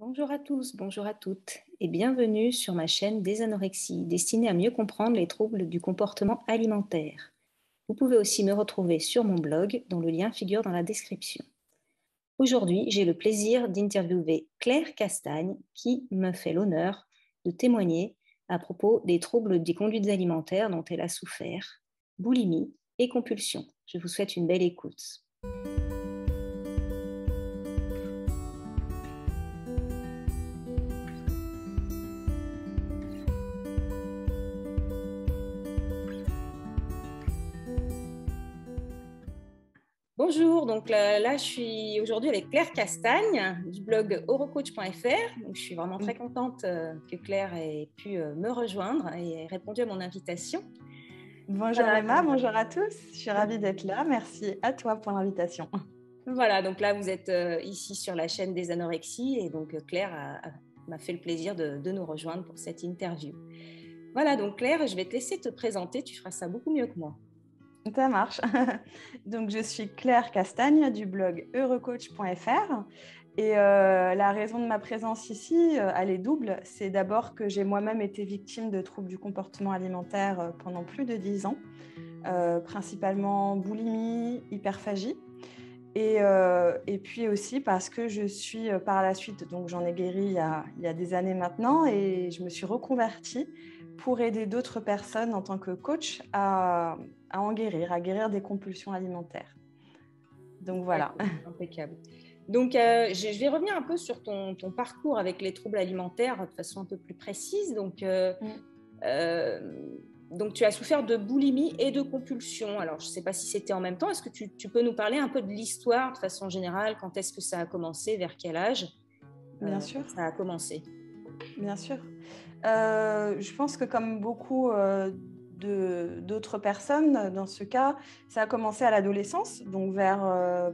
Bonjour à tous, bonjour à toutes et bienvenue sur ma chaîne Désanorexie, destinée à mieux comprendre les troubles du comportement alimentaire. Vous pouvez aussi me retrouver sur mon blog dont le lien figure dans la description. Aujourd'hui, j'ai le plaisir d'interviewer Claire Castagne qui me fait l'honneur de témoigner à propos des troubles des conduites alimentaires dont elle a souffert, boulimie et compulsion. Je vous souhaite une belle écoute. Bonjour, donc là, je suis aujourd'hui avec Claire Castagne du blog eurocoach.fr. Donc, je suis vraiment très contente que Claire ait pu me rejoindre et ait répondu à mon invitation. Bonjour Emma, bonjour à tous. Je suis ravie d'être là. Merci à toi pour l'invitation. Voilà, donc là, vous êtes ici sur la chaîne des Anorexies et donc Claire m'a fait le plaisir de nous rejoindre pour cette interview. Voilà, donc Claire, je vais te laisser te présenter. Tu feras ça beaucoup mieux que moi. Ça marche. Donc, je suis Claire Castagne du blog eurocoach.fr et la raison de ma présence ici, elle est double. C'est d'abord que j'ai moi-même été victime de troubles du comportement alimentaire pendant plus de 10 ans, principalement boulimie, hyperphagie. Et puis aussi parce que je suis par la suite, donc j'en ai guéri il y a des années maintenant et je me suis reconvertie pour aider d'autres personnes en tant que coach à à guérir des compulsions alimentaires. Donc voilà. Impeccable. Donc, je vais revenir un peu sur ton parcours avec les troubles alimentaires de façon un peu plus précise. Donc, tu as souffert de boulimie et de compulsion. Alors, je ne sais pas si c'était en même temps. Est-ce que tu peux nous parler un peu de l'histoire de façon générale? Quand est-ce que ça a commencé? Vers quel âge Bien sûr. Ça a commencé? Bien sûr. Je pense que comme beaucoup d'autres personnes, dans ce cas, ça a commencé à l'adolescence, donc vers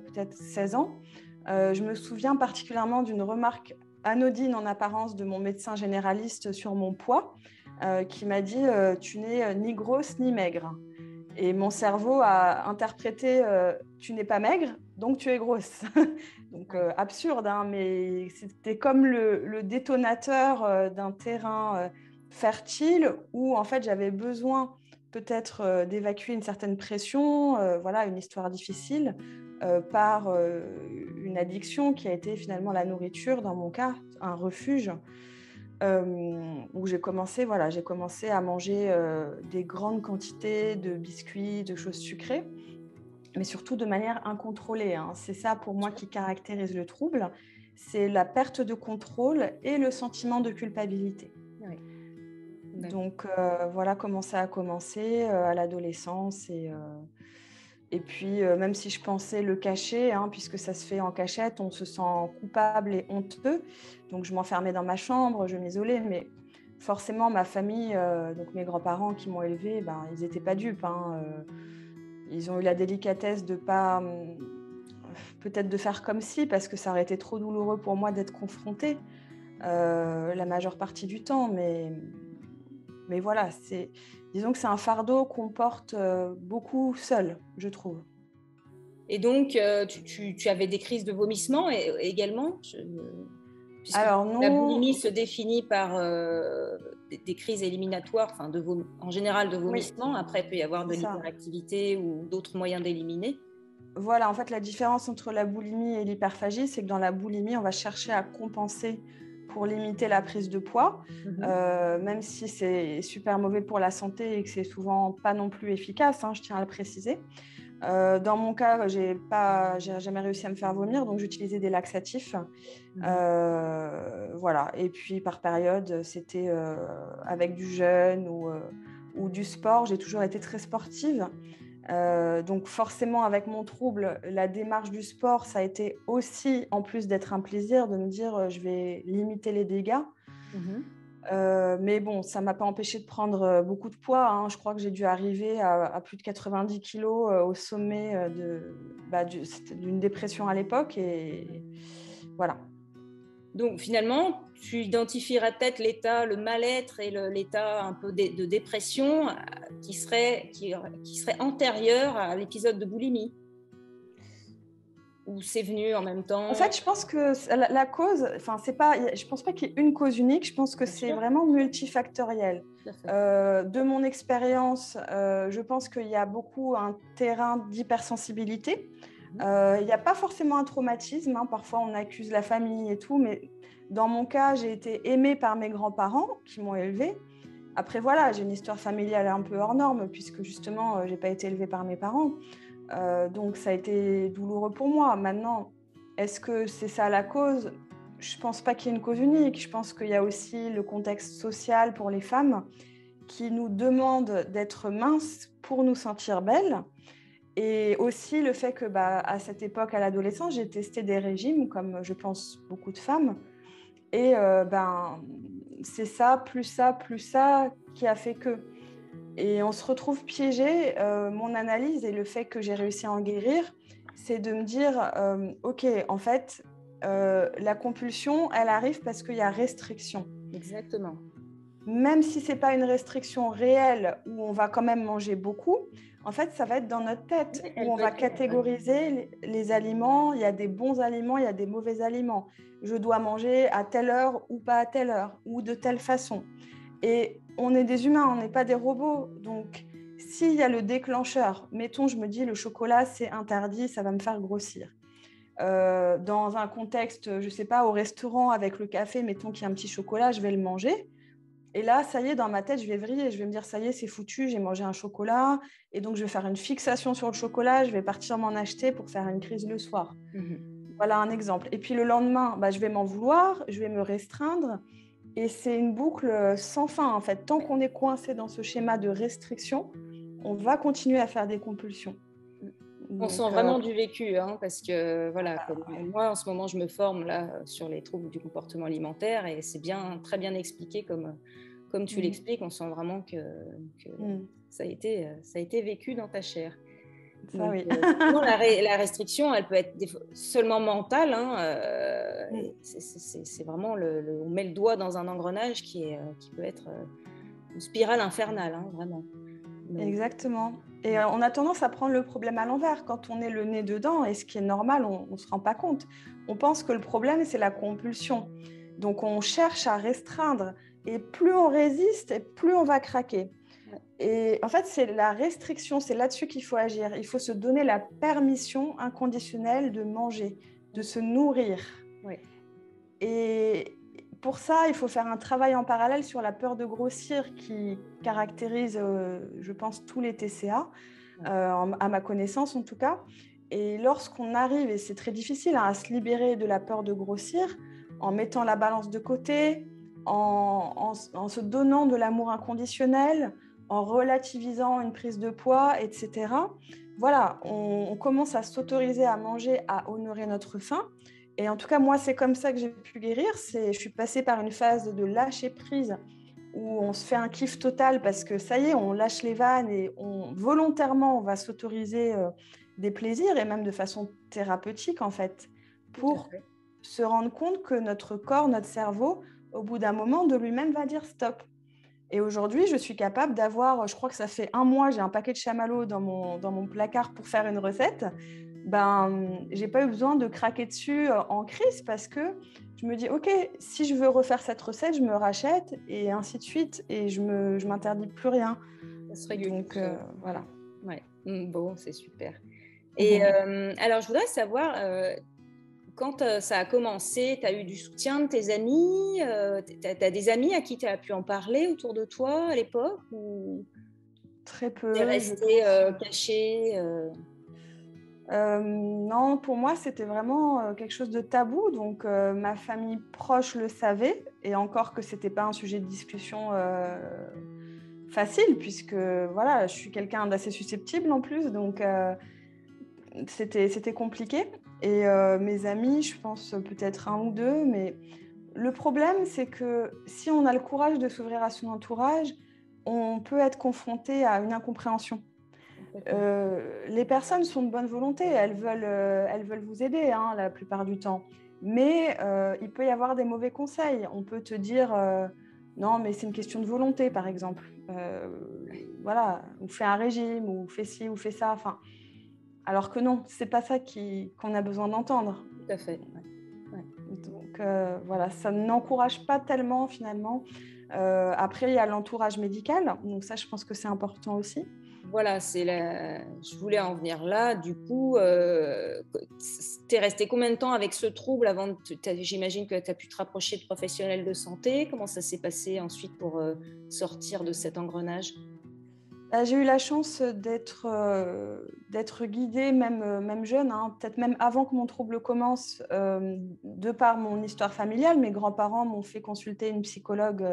peut-être 16 ans. Je me souviens particulièrement d'une remarque anodine en apparence de mon médecin généraliste sur mon poids, qui m'a dit « Tu n'es ni grosse ni maigre ». Et mon cerveau a interprété tu n'es pas maigre, donc tu es grosse. Donc absurde, hein, mais c'était comme le détonateur d'un terrain fertile où en fait j'avais besoin peut-être d'évacuer une certaine pression, voilà, une histoire difficile, par une addiction qui a été finalement la nourriture, dans mon cas, un refuge. Où j'ai commencé à manger des grandes quantités de biscuits, de choses sucrées, mais surtout de manière incontrôlée, hein. C'est ça pour moi qui caractérise le trouble, c'est la perte de contrôle et le sentiment de culpabilité. Oui. Donc voilà comment ça a commencé à l'adolescence et puis, même si je pensais le cacher, hein, puisque ça se fait en cachette, on se sent coupable et honteux. Donc, je m'enfermais dans ma chambre, je m'isolais. Mais forcément, ma famille, donc mes grands-parents qui m'ont élevée, ben, ils n'étaient pas dupes, hein. Ils ont eu la délicatesse de pas, peut-être de faire comme si, parce que ça aurait été trop douloureux pour moi d'être confrontée la majeure partie du temps. Mais voilà, disons que c'est un fardeau qu'on porte beaucoup seul, je trouve. Et donc, tu avais des crises de vomissement également puisque Alors la non, boulimie se définit par des crises éliminatoires, enfin en général de oui, vomissement. Après, il peut y avoir de c'est ça. l'hyperactivité ou d'autres moyens d'éliminer. Voilà, en fait, la différence entre la boulimie et l'hyperphagie, c'est que dans la boulimie, on va chercher à compenser pour limiter la prise de poids, même si c'est super mauvais pour la santé et que c'est souvent pas non plus efficace, hein, je tiens à le préciser. Dans mon cas, j'ai jamais réussi à me faire vomir, donc j'utilisais des laxatifs. Voilà. Et puis par période, c'était avec du jeûne ou du sport. J'ai toujours été très sportive. Donc forcément, avec mon trouble, la démarche du sport, ça a été aussi, en plus d'être un plaisir, de me dire je vais limiter les dégâts. Mais bon, ça ne m'a pas empêché de prendre beaucoup de poids, hein. Je crois que j'ai dû arriver à plus de 90 kilos au sommet d'une dépression à l'époque. Et voilà. Donc finalement, tu identifierais peut-être l'état, le mal-être et l'état un peu de dépression qui serait antérieur à l'épisode de boulimie. ou c'est venu en même temps? En fait, je pense que la cause, enfin, c'est pas, je pense pas qu'il y ait une cause unique. Je pense que Bien c'est sûr, vraiment multifactoriel. tout à fait. De mon expérience, je pense qu'il y a beaucoup un terrain d'hypersensibilité. Mmh. Il n'y a pas forcément un traumatisme, hein. Parfois, on accuse la famille et tout, mais dans mon cas, j'ai été aimée par mes grands-parents qui m'ont élevée. Après, voilà, j'ai une histoire familiale un peu hors norme, puisque justement, je n'ai pas été élevée par mes parents. Donc, ça a été douloureux pour moi. Maintenant, est-ce que c'est ça la cause? Je ne pense pas qu'il y ait une cause unique. Je pense qu'il y a aussi le contexte social pour les femmes qui nous demande d'être minces pour nous sentir belles. Et aussi le fait que, à cette époque, à l'adolescence, j'ai testé des régimes, comme je pense beaucoup de femmes. Et c'est ça, plus ça, qui a fait que. Et on se retrouve piégé. Mon analyse et le fait que j'ai réussi à en guérir, c'est de me dire, OK, en fait, la compulsion, elle arrive parce qu'il y a restriction. Exactement. Même si ce n'est pas une restriction réelle où on va quand même manger beaucoup, en fait, ça va être dans notre tête Oui, où elle on peut va être catégoriser les aliments. Il y a des bons aliments, il y a des mauvais aliments. Je dois manger à telle heure ou pas à telle heure ou de telle façon. Et on est des humains, on n'est pas des robots. Donc, s'il y a le déclencheur, mettons, je me dis le chocolat, c'est interdit, ça va me faire grossir. Dans un contexte, je ne sais pas, au restaurant avec le café, mettons qu'il y a un petit chocolat, je vais le manger. Et là, ça y est, dans ma tête, je vais vriller. Je vais me dire, ça y est, c'est foutu, j'ai mangé un chocolat. Et donc, je vais faire une fixation sur le chocolat. Je vais partir m'en acheter pour faire une crise le soir. Voilà un exemple. Et puis le lendemain, je vais m'en vouloir, je vais me restreindre. Et c'est une boucle sans fin, en fait. Tant qu'on est coincé dans ce schéma de restriction, on va continuer à faire des compulsions. On Donc, sent vraiment du vécu, hein, parce que voilà, comme moi en ce moment je me forme là sur les troubles du comportement alimentaire et c'est bien, très bien expliqué comme tu l'expliques, on sent vraiment que ça a été vécu dans ta chair. ça, Donc, oui. sinon, la restriction, elle peut être seulement mentale, hein, c'est vraiment, on met le doigt dans un engrenage qui peut être une spirale infernale, hein, vraiment. Donc, Exactement. Et on a tendance à prendre le problème à l'envers. Quand on est le nez dedans, et ce qui est normal, on ne se rend pas compte. On pense que le problème, c'est la compulsion. Donc, on cherche à restreindre. Et plus on résiste, et plus on va craquer. ouais. Et en fait, c'est la restriction, c'est là-dessus qu'il faut agir. Il faut se donner la permission inconditionnelle de manger, de se nourrir. Ouais. Et pour ça, il faut faire un travail en parallèle sur la peur de grossir qui caractérise, je pense, tous les TCA, à ma connaissance en tout cas. Et lorsqu'on arrive, et c'est très difficile, hein, à se libérer de la peur de grossir, en mettant la balance de côté, en se donnant de l'amour inconditionnel, en relativisant une prise de poids, etc. Voilà, on commence à s'autoriser à manger, à honorer notre faim. Et en tout cas, moi, c'est comme ça que j'ai pu guérir. Je suis passée par une phase de lâcher prise où on se fait un kiff total parce que ça y est, on lâche les vannes et volontairement, on va s'autoriser des plaisirs et même de façon thérapeutique, en fait, Tout à pour fait. se rendre compte que notre corps, notre cerveau, au bout d'un moment, de lui-même va dire stop. Et aujourd'hui, je suis capable d'avoir, je crois que ça fait un mois, j'ai un paquet de chamallows dans mon placard pour faire une recette. J'ai pas eu besoin de craquer dessus en crise parce que je me dis, OK, si je veux refaire cette recette, je me rachète et ainsi de suite et je m'interdis plus rien. Ça se régule tout Donc, seul. voilà. Ouais. Bon, c'est super. Et alors, je voudrais savoir, quand ça a commencé, tu as eu du soutien de tes amis, tu as des amis à qui tu as pu en parler autour de toi à l'époque, ou Très tu es peu, je restée pense. cachée Non, pour moi, c'était vraiment quelque chose de tabou. Donc, ma famille proche le savait, et encore que c'était pas un sujet de discussion facile, puisque voilà, je suis quelqu'un d'assez susceptible en plus, donc c'était compliqué. Et mes amis, je pense peut-être un ou deux, mais le problème, c'est que si on a le courage de s'ouvrir à son entourage, on peut être confronté à une incompréhension. Les personnes sont de bonne volonté, elles veulent vous aider, hein, la plupart du temps. Mais il peut y avoir des mauvais conseils. On peut te dire non, mais c'est une question de volonté, par exemple. Voilà, ou fais un régime, ou fais ci, ou fais ça. Enfin, Alors que non, c'est pas ça qu'on a besoin d'entendre. Tout à fait. Ouais. Donc voilà, ça n'encourage pas tellement finalement. Après, il y a l'entourage médical, donc ça, je pense que c'est important aussi. Voilà, je voulais en venir là. Du coup, t'es resté combien de temps avec ce trouble avant j'imagine que tu as pu te rapprocher de professionnels de santé. Comment ça s'est passé ensuite pour sortir de cet engrenage? J'ai eu la chance d'être guidée, même jeune, hein, peut-être même avant que mon trouble commence, de par mon histoire familiale. Mes grands-parents m'ont fait consulter une psychologue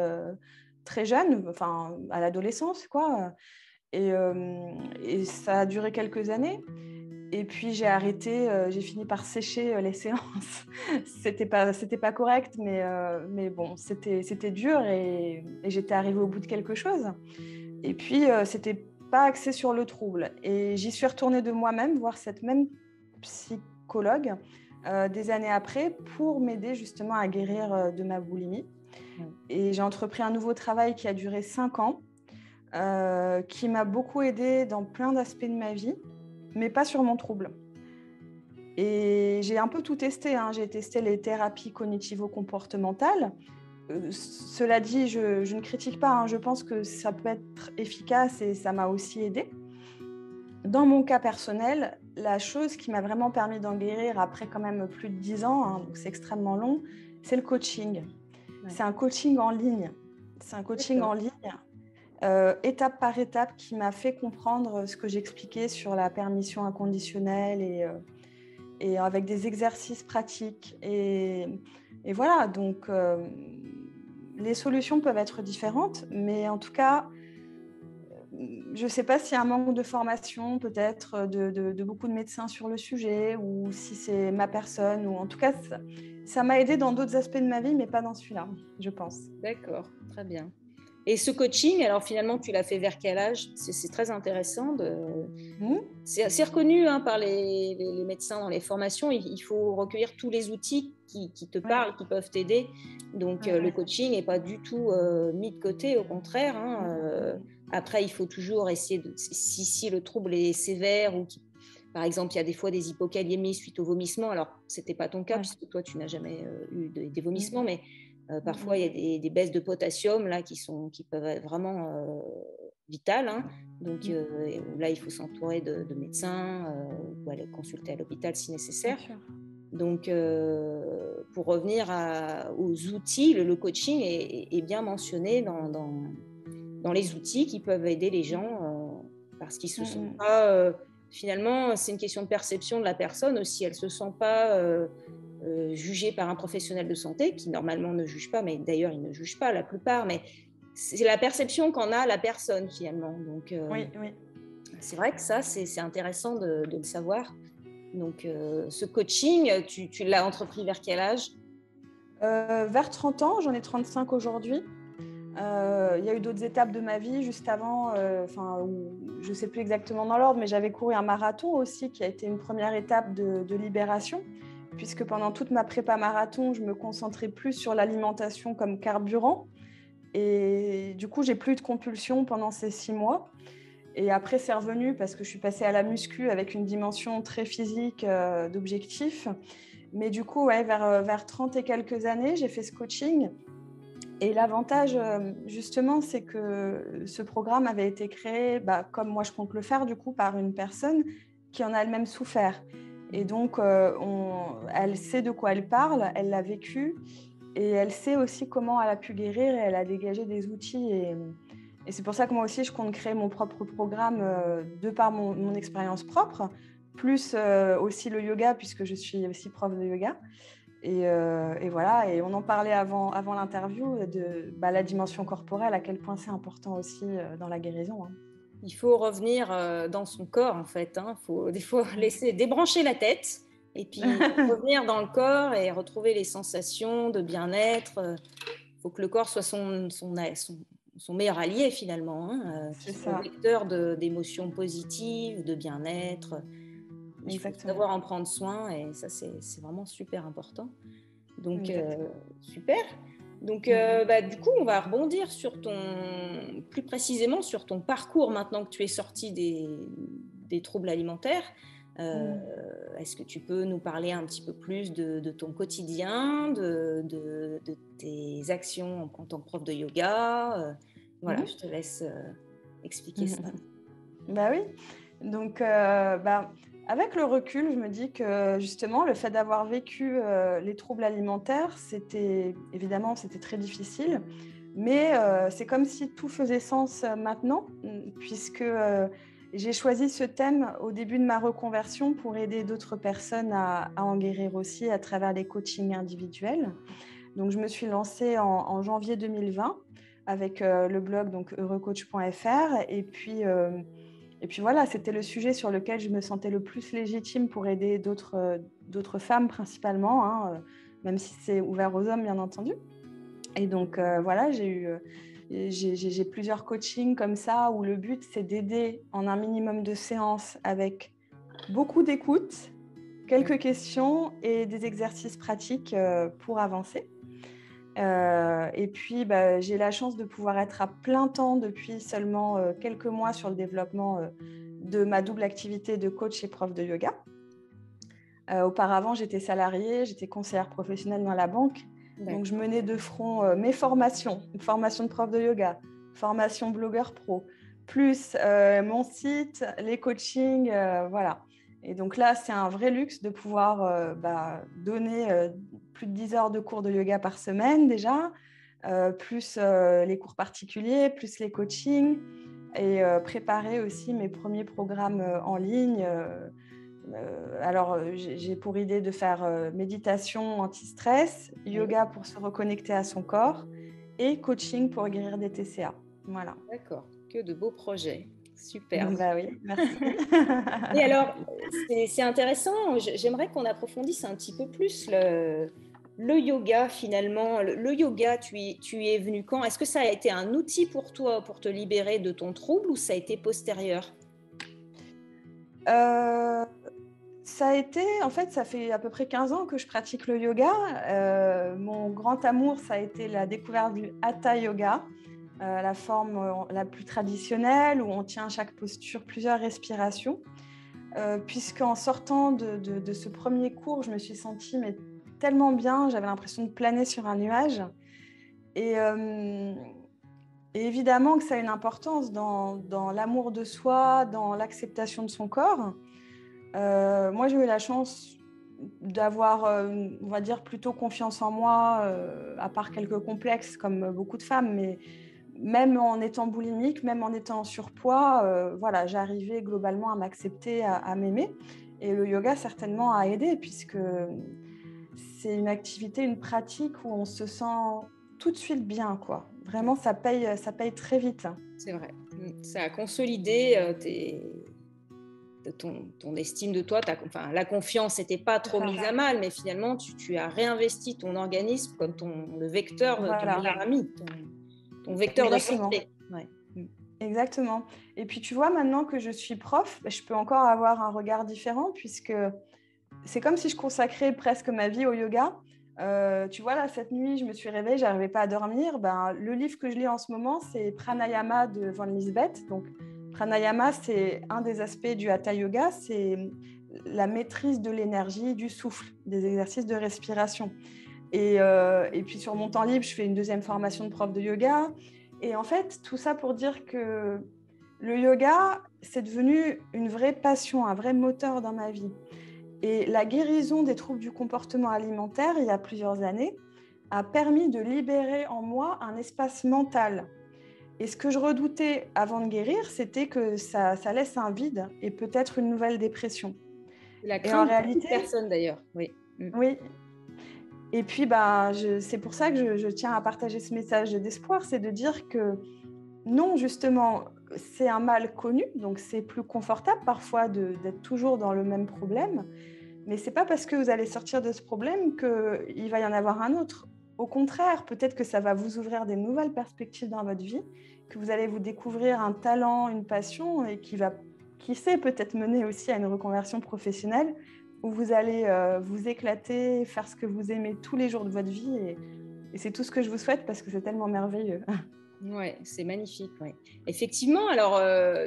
très jeune, enfin à l'adolescence, quoi. Et ça a duré quelques années. Et puis j'ai arrêté, j'ai fini par sécher les séances. C'était pas correct, mais bon, c'était dur et j'étais arrivée au bout de quelque chose. Et puis, c'était pas axé sur le trouble. Et j'y suis retournée de moi-même voir cette même psychologue des années après pour m'aider justement à guérir de ma boulimie. Et j'ai entrepris un nouveau travail qui a duré 5 ans, qui m'a beaucoup aidée dans plein d'aspects de ma vie, mais pas sur mon trouble. Et j'ai un peu tout testé, hein. J'ai testé les thérapies cognitivo-comportementales. Cela dit, je ne critique pas, hein. Je pense que ça peut être efficace et ça m'a aussi aidée. Dans mon cas personnel, la chose qui m'a vraiment permis d'en guérir après quand même plus de 10 ans, hein, donc c'est extrêmement long, c'est le coaching. Ouais. C'est un coaching en ligne. C'est un coaching en ligne, étape par étape, qui m'a fait comprendre ce que j'expliquais sur la permission inconditionnelle et avec des exercices pratiques. Et voilà, donc les solutions peuvent être différentes, mais en tout cas, je ne sais pas s'il y a un manque de formation, peut-être, de beaucoup de médecins sur le sujet, ou si c'est ma personne, ou en tout cas, ça m'a aidée dans d'autres aspects de ma vie, mais pas dans celui-là, je pense. D'accord, très bien. Et ce coaching, alors finalement, tu l'as fait vers quel âge? C'est très intéressant. C'est reconnu par les médecins dans les formations. Il faut recueillir tous les outils qui te parlent, qui peuvent t'aider. Donc, le coaching n'est pas du tout mis de côté, au contraire. Après, il faut toujours essayer si le trouble est sévère ou par exemple, il y a des fois des hypokaliémies suite au vomissement. Alors, ce n'était pas ton cas, puisque toi, tu n'as jamais eu des vomissements, mais parfois, il y a des baisses de potassium là, qui peuvent être vraiment vitales. Donc là, il faut s'entourer de médecins ou aller consulter à l'hôpital si nécessaire. Donc, pour revenir aux outils, le coaching est bien mentionné dans les outils qui peuvent aider les gens parce qu'ils ne se sentent pas... finalement, c'est une question de perception de la personne aussi. Elle ne se sent pas... jugé par un professionnel de santé qui normalement ne juge pas, mais d'ailleurs il ne juge pas la plupart, mais c'est la perception qu'en a la personne finalement. Donc oui. C'est vrai que ça c'est intéressant de le savoir. Donc ce coaching, tu l'as entrepris vers quel âge? Vers 30 ans, j'en ai 35 aujourd'hui. Il y a eu d'autres étapes de ma vie juste avant, je ne sais plus exactement dans l'ordre, mais j'avais couru un marathon aussi qui a été une première étape de libération, puisque pendant toute ma prépa marathon, je me concentrais plus sur l'alimentation comme carburant. Et du coup, j'ai plus de compulsions pendant ces 6 mois. Et après, c'est revenu parce que je suis passée à la muscu avec une dimension très physique d'objectif. Mais du coup, vers 30 et quelques années, j'ai fait ce coaching. Et l'avantage, justement, c'est que ce programme avait été créé, comme moi je compte le faire, du coup, par une personne qui en a elle-même souffert. Et donc, elle sait de quoi elle parle, elle l'a vécu, et elle sait aussi comment elle a pu guérir, et elle a dégagé des outils. Et c'est pour ça que moi aussi, je compte créer mon propre programme de par mon expérience propre, plus aussi le yoga, puisque je suis aussi prof de yoga. Et voilà, et on en parlait avant l'interview de la dimension corporelle, à quel point c'est important aussi dans la guérison. Il faut revenir dans son corps en fait. Faut des fois laisser débrancher la tête et puis revenir dans le corps et retrouver les sensations de bien-être. Il faut que le corps soit son meilleur allié finalement. C'est ça. Un vecteur d'émotions positives, de bien-être. Il faut savoir en prendre soin et ça, c'est vraiment super important. Donc, super. Donc, du coup, on va rebondir plus précisément sur ton parcours maintenant que tu es sortie des troubles alimentaires. Mhm. Est-ce que tu peux nous parler un petit peu plus de ton quotidien, de tes actions en tant que prof de yoga? Voilà, je Mhm. te laisse expliquer ça. Mhm. Bah oui. Donc, avec le recul, je me dis que justement, le fait d'avoir vécu les troubles alimentaires, c'était très difficile, mais c'est comme si tout faisait sens maintenant, puisque j'ai choisi ce thème au début de ma reconversion pour aider d'autres personnes à en guérir aussi à travers les coachings individuels. Donc, je me suis lancée en janvier 2020 avec le blog donc heurecoach.fr et puis voilà, c'était le sujet sur lequel je me sentais le plus légitime pour aider d'autres femmes principalement, hein, même si c'est ouvert aux hommes, bien entendu. Et donc, voilà, j'ai plusieurs coachings comme ça où le but, c'est d'aider en un minimum de séances avec beaucoup d'écoute, quelques questions et des exercices pratiques pour avancer. Et puis, j'ai la chance de pouvoir être à plein temps depuis seulement quelques mois sur le développement de ma double activité de coach et prof de yoga. Auparavant, j'étais salariée, j'étais conseillère professionnelle dans la banque. Donc, je menais de front mes formations, une formation de prof de yoga, formation blogueur pro, plus mon site, les coachings, voilà. Et donc là, c'est un vrai luxe de pouvoir donner plus de 10 heures de cours de yoga par semaine déjà, plus les cours particuliers, plus les coachings et préparer aussi mes premiers programmes en ligne. Alors, j'ai pour idée de faire méditation anti-stress, yoga pour se reconnecter à son corps et coaching pour guérir des TCA. Voilà. D'accord, que de beaux projets. Superbe. Bah oui, merci. Et alors, c'est intéressant, j'aimerais qu'on approfondisse un petit peu plus le yoga finalement. Le yoga, tu y es venu quand? Est-ce que ça a été un outil pour toi pour te libérer de ton trouble ou ça a été postérieur? Ça a été, en fait, ça fait à peu près 15 ans que je pratique le yoga. Mon grand amour, ça a été la découverte du Hatha Yoga, la forme la plus traditionnelle où on tient à chaque posture plusieurs respirations. Puisqu'en sortant de ce premier cours, je me suis sentie mais, tellement bien, j'avais l'impression de planer sur un nuage. Et, et évidemment que ça a une importance dans l'amour de soi, dans l'acceptation de son corps. Moi, j'ai eu la chance d'avoir, on va dire, plutôt confiance en moi, à part quelques complexes comme beaucoup de femmes, mais même en étant boulimique, même en étant en surpoids, voilà, j'arrivais globalement à m'accepter, à m'aimer. Et le yoga, certainement, a aidé, puisque c'est une activité, une pratique où on se sent tout de suite bien, quoi. Vraiment, ça paye très vite. C'est vrai. Ça a consolidé ton estime de toi. Enfin, la confiance n'était pas trop mise à mal, mais finalement, tu as réinvesti ton organisme comme le vecteur de ton Voilà. meilleur ami, ton vecteur de Exactement. santé. Ouais. Exactement. Et puis, tu vois, maintenant que je suis prof, je peux encore avoir un regard différent puisque c'est comme si je consacrais presque ma vie au yoga. Tu vois, là, cette nuit, je me suis réveillée, je n'arrivais pas à dormir. Le livre que je lis en ce moment, c'est Pranayama de Van Lisbeth. Donc, Pranayama, c'est un des aspects du Hatha Yoga, c'est la maîtrise de l'énergie, du souffle, des exercices de respiration. Et puis, sur mon temps libre, je fais une deuxième formation de prof de yoga. Et en fait, tout ça pour dire que le yoga, c'est devenu une vraie passion, un vrai moteur dans ma vie. Et la guérison des troubles du comportement alimentaire, il y a plusieurs années, a permis de libérer en moi un espace mental. Et ce que je redoutais avant de guérir, c'était que ça laisse un vide et peut-être une nouvelle dépression. C'est la Et en crainte de beaucoup de réalité, personnes d'ailleurs. Oui. oui. Et puis, c'est pour ça que je tiens à partager ce message d'espoir, c'est de dire que non, justement, c'est un mal connu, donc c'est plus confortable parfois d'être toujours dans le même problème. Mais ce n'est pas parce que vous allez sortir de ce problème qu'il va y en avoir un autre. Au contraire, peut-être que ça va vous ouvrir des nouvelles perspectives dans votre vie, que vous allez vous découvrir un talent, une passion et qui sait peut-être mener aussi à une reconversion professionnelle où vous allez vous éclater, faire ce que vous aimez tous les jours de votre vie. Et c'est tout ce que je vous souhaite parce que c'est tellement merveilleux. Ouais, c'est magnifique. Ouais. Effectivement, alors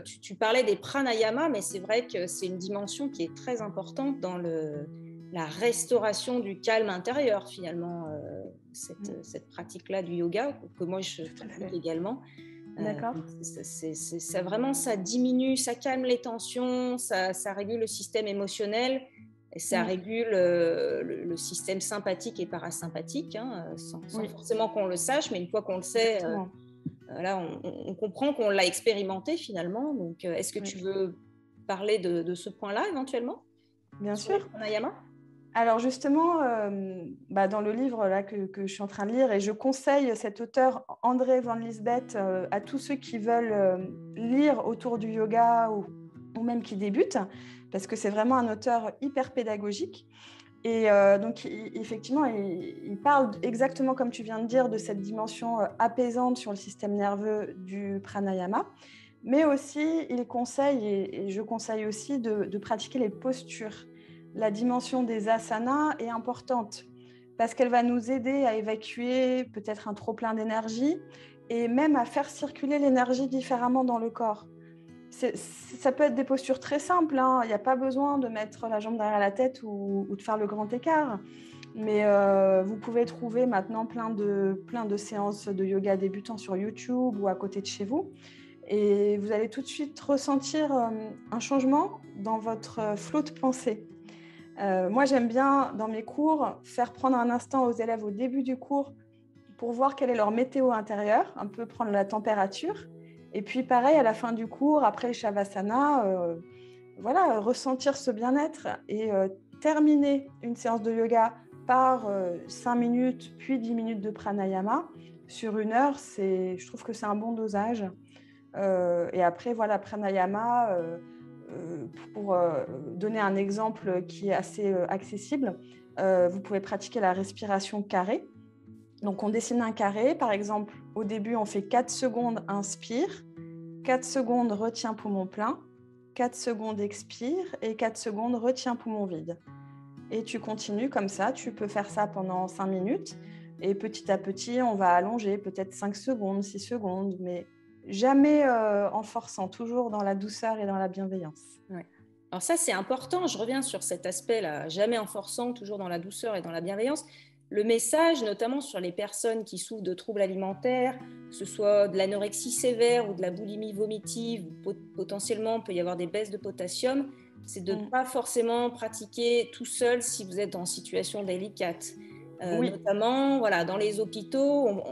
tu parlais des pranayama, mais c'est vrai que c'est une dimension qui est très importante dans la restauration du calme intérieur, finalement, cette pratique-là du yoga, que moi je Tout à pratique fait. également. D'accord. Ça vraiment, ça diminue, ça calme les tensions, ça régule le système émotionnel, et ça régule le système sympathique et parasympathique, hein, sans Oui, forcément qu'on le sache, mais une fois qu'on le sait, exactement. là, on comprend qu'on l'a expérimenté finalement. Donc, est-ce que tu Oui, veux parler de ce point-là éventuellement bien sur les sûr. pranayama? Alors justement, dans le livre là, que je suis en train de lire, et je conseille cet auteur André Van Lisbeth à tous ceux qui veulent lire autour du yoga ou même qui débutent, parce que c'est vraiment un auteur hyper pédagogique. Et donc, effectivement, il parle exactement comme tu viens de dire de cette dimension apaisante sur le système nerveux du pranayama, mais aussi il conseille, et je conseille aussi, de pratiquer les postures. La dimension des asanas est importante parce qu'elle va nous aider à évacuer peut-être un trop-plein d'énergie et même à faire circuler l'énergie différemment dans le corps. Ça peut être des postures très simples, hein. Il n'y a pas besoin de mettre la jambe derrière la tête ou de faire le grand écart. Mais vous pouvez trouver maintenant plein de séances de yoga débutants sur YouTube ou à côté de chez vous. Et vous allez tout de suite ressentir un changement dans votre flot de pensée. Moi, j'aime bien, dans mes cours, faire prendre un instant aux élèves au début du cours pour voir quelle est leur météo intérieure, un peu prendre la température. Et puis, pareil, à la fin du cours, après le Shavasana, ressentir ce bien-être et terminer une séance de yoga par 5 minutes, puis 10 minutes de pranayama sur 1 heure, je trouve que c'est un bon dosage. Et après, voilà, pranayama, pour donner un exemple qui est assez accessible, vous pouvez pratiquer la respiration carrée. Donc, on dessine un carré. Par exemple, au début, on fait 4 secondes, inspire, 4 secondes, retient poumon plein, 4 secondes, expire et 4 secondes, retient poumon vide. Et tu continues comme ça. Tu peux faire ça pendant 5 minutes. Et petit à petit, on va allonger peut-être 5 secondes, 6 secondes, mais jamais en forçant, toujours dans la douceur et dans la bienveillance. Ouais. Alors ça, c'est important. Je reviens sur cet aspect-là, jamais en forçant, toujours dans la douceur et dans la bienveillance. Le message, notamment sur les personnes qui souffrent de troubles alimentaires, que ce soit de l'anorexie sévère ou de la boulimie vomitive, potentiellement, il peut y avoir des baisses de potassium, c'est de ne pas forcément pratiquer tout seul si vous êtes en situation délicate. Oui, Notamment, voilà, dans les hôpitaux,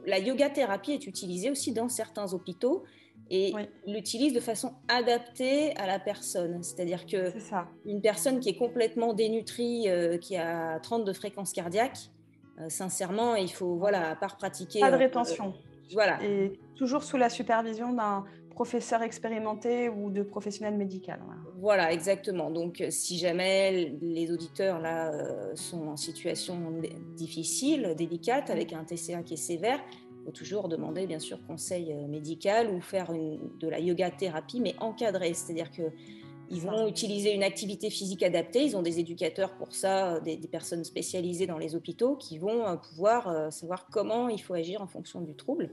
la yoga thérapie est utilisée aussi dans certains hôpitaux et oui, l'utilise de façon adaptée à la personne. C'est-à-dire que c'est ça. une personne qui est complètement dénutrie, qui a 30 de fréquence cardiaque, sincèrement, il faut, voilà, à part pratiquer, Pas de rétention. voilà, Et toujours sous la supervision d'un professeur expérimenté ou de professionnel médical. Voilà. voilà, exactement. Donc, si jamais les auditeurs là sont en situation difficile, délicate, avec un TCA qui est sévère, il faut toujours demander, bien sûr, conseil médical ou faire de la yoga thérapie, mais encadrée. C'est-à-dire que ils vont utiliser une activité physique adaptée. Ils ont des éducateurs pour ça, des personnes spécialisées dans les hôpitaux qui vont pouvoir savoir comment il faut agir en fonction du trouble.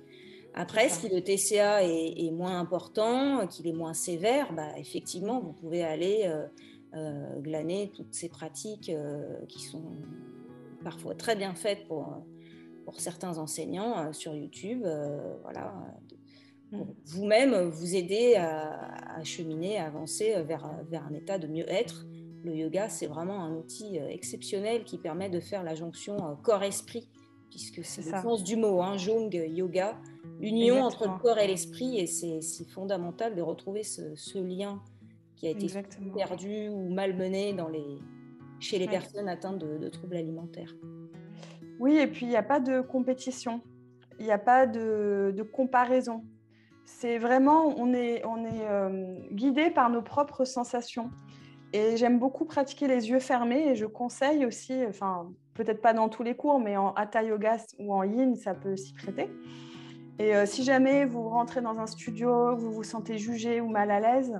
Après, si le TCA est moins important, qu'il est moins sévère, bah, effectivement, vous pouvez aller glaner toutes ces pratiques qui sont parfois très bien faites pour certains enseignants sur YouTube. Voilà, pour vous-même vous aider à cheminer, à avancer vers un état de mieux-être. Le yoga, c'est vraiment un outil exceptionnel qui permet de faire la jonction corps-esprit, puisque c'est le sens du mot, hein, Jung, yoga, l'union entre le corps et l'esprit, et c'est fondamental de retrouver ce lien qui a été perdu ou malmené chez les personnes atteintes de troubles alimentaires. Oui, et puis il n'y a pas de compétition, il n'y a pas de comparaison. C'est vraiment, on est guidé par nos propres sensations. Et j'aime beaucoup pratiquer les yeux fermés et je conseille aussi, enfin, peut-être pas dans tous les cours, mais en hatha yoga ou en yin, ça peut s'y prêter. Et si jamais vous rentrez dans un studio, vous vous sentez jugé ou mal à l'aise,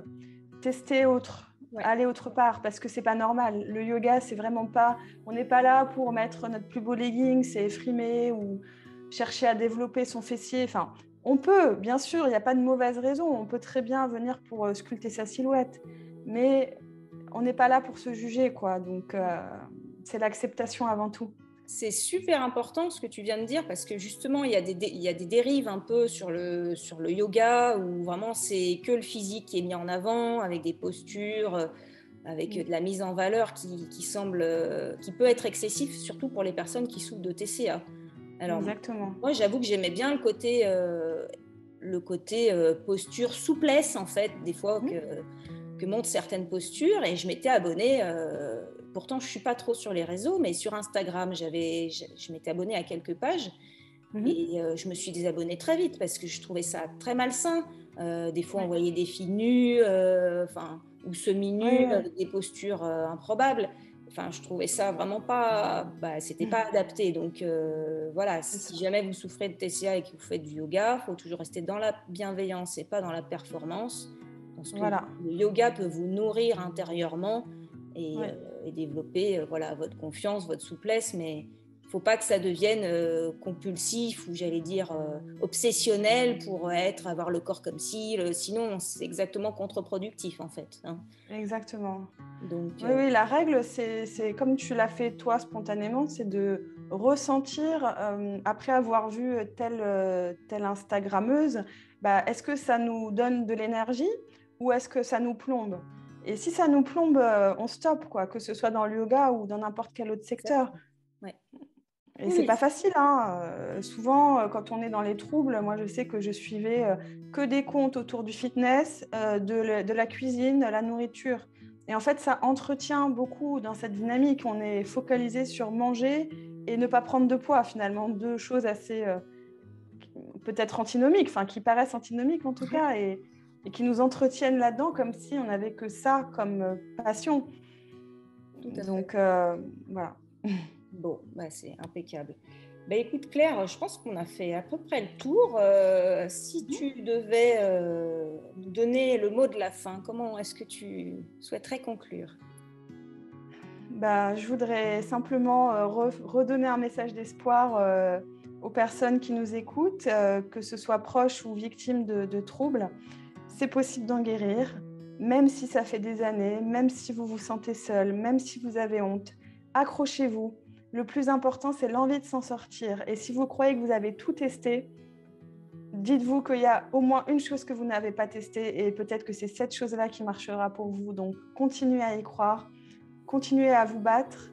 testez autre. Ouais. Allez autre part parce que c'est pas normal. Le yoga, c'est vraiment pas. On n'est pas là pour mettre notre plus beau legging, c'est frimer ou chercher à développer son fessier. Enfin, On peut, bien sûr, il n'y a pas de mauvaise raison. On peut très bien venir pour sculpter sa silhouette. Mais on n'est pas là pour se juger, quoi. Donc, c'est l'acceptation avant tout. C'est super important ce que tu viens de dire parce que justement, il y a des dérives un peu sur le yoga où vraiment c'est que le physique qui est mis en avant avec des postures, avec de la mise en valeur qui peut être excessif, surtout pour les personnes qui souffrent de TCA. Alors, Exactement. moi, j'avoue que j'aimais bien le côté posture, souplesse, en fait, des fois que montrent certaines postures. Et je m'étais abonnée, pourtant, je ne suis pas trop sur les réseaux, mais sur Instagram, je m'étais abonnée à quelques pages. Et je me suis désabonnée très vite parce que je trouvais ça très malsain. Des fois, on voyait des filles nues, ou semi-nues, avec des postures improbables. Enfin, je trouvais ça vraiment pas, c'était pas adapté. Donc voilà, si jamais vous souffrez de TCA et que vous faites du yoga, il faut toujours rester dans la bienveillance et pas dans la performance. Parce que le yoga peut vous nourrir intérieurement et développer votre confiance, votre souplesse, mais il ne faut pas que ça devienne compulsif ou j'allais dire obsessionnel pour avoir le corps comme ci. Sinon, c'est exactement contre-productif en fait. Hein. Exactement. Donc, oui, la règle, c'est comme tu l'as fait toi spontanément, c'est de ressentir, après avoir vu telle Instagrammeuse, est-ce que ça nous donne de l'énergie ou est-ce que ça nous plombe? Et si ça nous plombe, on stoppe, quoi, que ce soit dans le yoga ou dans n'importe quel autre secteur. Ouais. Et c'est pas facile, hein. Souvent, quand on est dans les troubles, moi je sais que je suivais que des comptes autour du fitness, de la cuisine, de la nourriture. Et en fait, ça entretient beaucoup dans cette dynamique. On est focalisé sur manger et ne pas prendre de poids, finalement. Deux choses assez peut-être antinomiques, enfin qui paraissent antinomiques en tout cas, et qui nous entretiennent là-dedans comme si on n'avait que ça comme passion. Donc, voilà. Bon, c'est impeccable. Écoute Claire, je pense qu'on a fait à peu près le tour. Si tu devais nous donner le mot de la fin, comment est-ce que tu souhaiterais conclure? Je voudrais simplement redonner un message d'espoir aux personnes qui nous écoutent, que ce soit proches ou victimes de troubles. C'est possible d'en guérir, même si ça fait des années, même si vous vous sentez seul, même si vous avez honte. Accrochez-vous. Le plus important, c'est l'envie de s'en sortir. Et si vous croyez que vous avez tout testé, dites-vous qu'il y a au moins une chose que vous n'avez pas testée et peut-être que c'est cette chose-là qui marchera pour vous. Donc, continuez à y croire, continuez à vous battre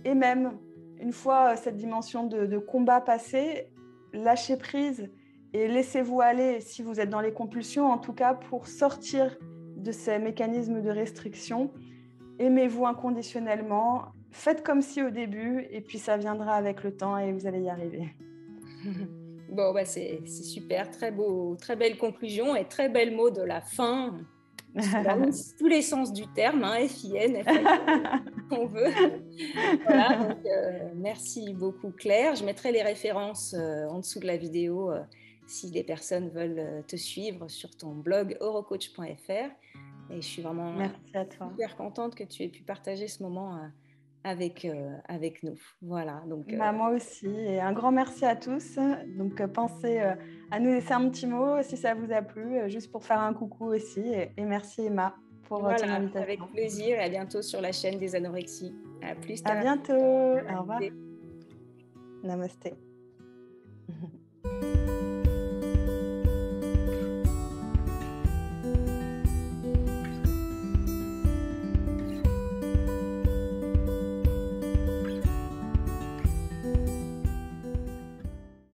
et même, une fois cette dimension de combat passée, lâchez prise et laissez-vous aller, si vous êtes dans les compulsions, en tout cas, pour sortir de ces mécanismes de restriction. Aimez-vous inconditionnellement, faites comme si au début, et puis ça viendra avec le temps et vous allez y arriver. Bon, c'est super, très beau, très belle conclusion et très bel mot de la fin. Dans tous les sens du terme, hein, FIN, on veut. Voilà, donc merci beaucoup Claire. Je mettrai les références en dessous de la vidéo si les personnes veulent te suivre sur ton blog orocoach.fr. Et je suis vraiment super contente que tu aies pu partager ce moment avec nous. Voilà, donc, moi aussi, et un grand merci à tous. Donc pensez à nous laisser un petit mot si ça vous a plu, juste pour faire un coucou aussi. Et merci Emma pour ton invitation. Avec plaisir et à bientôt sur la chaîne des anorexies. À plus tard. À bientôt. Au revoir. Namasté.